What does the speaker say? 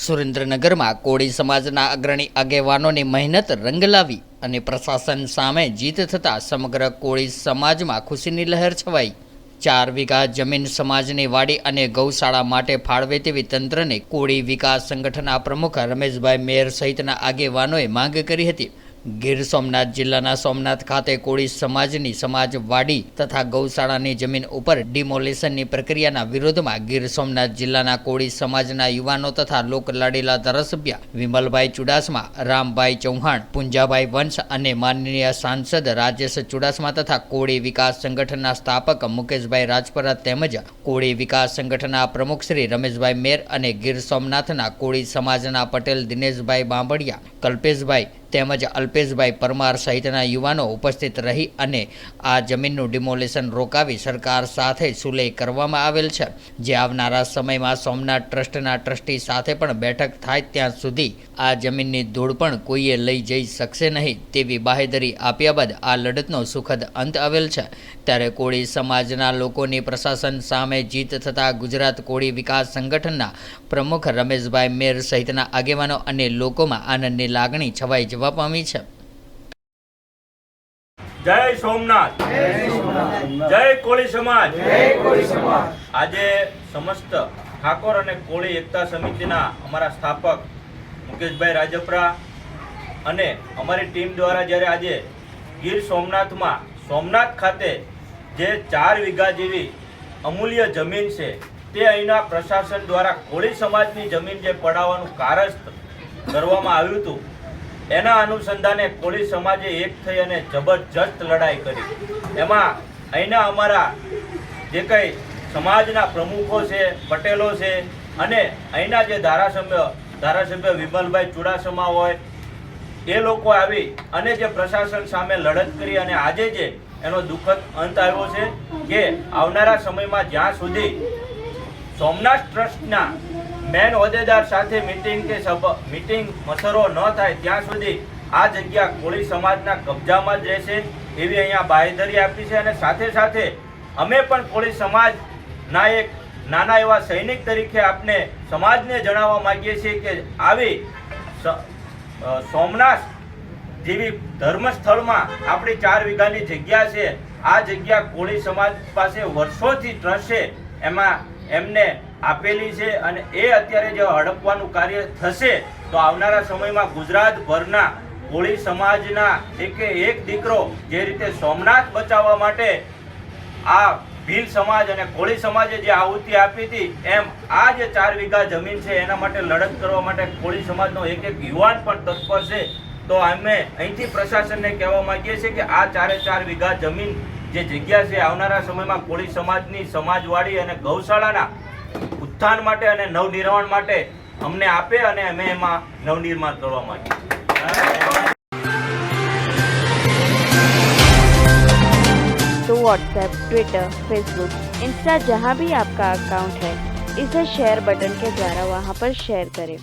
સુરેન્દ્રનગરમાં કોળી સમાજના અગ્રણી આગેવાનોની મહેનત રંગ લાવી અને પ્રશાસન સામે જીત થતાં સમગ્ર કોળી સમાજમાં ખુશીની લહેર છવાઈ। 4 વીઘા જમીન સમાજની વાડી અને ગૌશાળા માટે ફાળવે તેવી તંત્રને કોળી વિકાસ સંગઠનના પ્રમુખ રમેશભાઈ મેર સહિતના આગેવાનોએ માંગ કરી હતી। ગીર સોમનાથ જિલ્લાના સોમનાથ ખાતે કોળી સમાજની સમાજવાડી તથા ગૌશાળાની જમીન ઉપર ડિમોલેશનની પ્રક્રિયાના વિરોધમાં ગીર સોમનાથ જિલ્લાના કોળી સમાજના યુવાનો તથા લોકલાડીલા ધારાસભ્ય વિમલભાઈ ચુડાસમા, રામભાઈ ચૌહાણ, પુંજાભાઈ વંશ અને માનનીય સાંસદ રાજેશ ચુડાસમા તથા કોળી વિકાસ સંગઠનના સ્થાપક મુકેશભાઈ રાજપરા તેમજ કોળી વિકાસ સંગઠનના પ્રમુખ શ્રી રમેશભાઈ મેર અને ગીર સોમનાથના કોળી સમાજના પટેલ દિનેશભાઈ બાંભડિયા, કલ્પેશભાઈ તેમજ અલ્પેશભાઈ પરમાર સહિતના યુવાનો ઉપસ્થિત રહી અને આ જમીનનું ડિમોલેશન રોકાવી સરકાર સાથે સુલેહ કરવામાં આવેલ છે, જે આવનારા સમયમાં સોમનાથ ટ્રસ્ટના ટ્રસ્ટી સાથે પણ બેઠક થાય ત્યાં સુધી આ જમીનની ધૂળ પણ કોઈએ લઈ જઈ શકશે નહીં તેવી બાહેધરી આપ્યા બાદ આ લડતનો સુખદ અંત આવેલ છે। ત્યારે કોળી સમાજના લોકોની પ્રશાસન સામે જીત થતાં ગુજરાત કોળી વિકાસ સંગઠનના પ્રમુખ રમેશભાઈ મેર સહિતના આગેવાનો અને લોકોમાં આનંદની લાગણી છવાઈ જવા પામી છે। જય સોમનાથ, જય કોળી સમાજ। આજે સમસ્ત ઠાકોર અને કોળી એકતા સમિતિના અમારા સ્થાપક મુકેશભાઈ રાજપરા અને અમારી ટીમ દ્વારા જ્યારે આજે ગીર સોમનાથમાં સોમનાથ ખાતે જે 4 વીઘા જેવી અમૂલ્ય જમીન છે તે અહીંના પ્રશાસન દ્વારા કોળી સમાજની જમીન જે પડાવવાનું કાર્ય કરવામાં આવ્યું હતું એના અનુસંધાને કોળી સમાજે એક થઈ અને જબરજસ્ત લડાઈ કરી। એમાં અહીંના અમારા જે કંઈ સમાજના પ્રમુખો છે, પટેલો છે અને અહીંના જે ધારાસભ્ય વિમલભાઈ ચુડાસમા હોય એ લોકો આવી અને જે પ્રશાસન સામે લડત કરી અને આજે જે એનો દુઃખદ અંત આવ્યો છે કે આવનારા સમયમાં જ્યાં સુધી સોમનાથ ટ્રસ્ટના મેન હોદ્દેદાર સાથે મીટિંગ મસરો ન થાય ત્યાં સુધી આ જગ્યા કોળી સમાજના કબજામાં જ રહેશે એવી અહીંયા બાહેધરી આપી છે। અને સાથે સાથે અમે પણ કોળી સમાજના એક નાના એવા સૈનિક તરીકે આપને સમાજને જણાવવા માંગીએ છીએ કે આવી સોમનાથ જેવી ધર્મસ્થળમાં આપણી 4 વીઘાની જગ્યા છે, આ જગ્યા કોળી સમાજ પાસે વર્ષોથી ટ્રસ્ટ છે એમાં એમને આપેલી છે અને એ અત્યારે જો હડપવાનું કાર્ય થશે તો આવનારા સમયમાં ગુજરાતભરના કોળી સમાજના એક દીકરો જે રીતે સોમનાથ બચાવવા માટે આ ભીલ સમાજ અને કોળી સમાજે જે આહુતિ આપી હતી એમ આ જે 4 વીઘા જમીન છે એના માટે લડત કરવા માટે કોળી સમાજનો એક યુવાન પણ તત્પર છે। તો અમે અહીંથી પ્રશાસનને કહેવા માંગીએ છીએ કે આ 4 વીઘા જમીન જે જગ્યા છે આવનારા સમયમાં કોળી સમાજની સમાજવાડી અને ગૌશાળાના ઉત્થાન માટે અને નવનિર્માણ માટે અમને આપે અને અમે એમાં નવનિર્માણ કરવા માંગીએ। तो व्हाट्सएप, ट्विटर, फेसबुक, इंस्टा जहाँ भी आपका अकाउंट है इसे शेयर बटन के द्वारा वहाँ पर शेयर करें।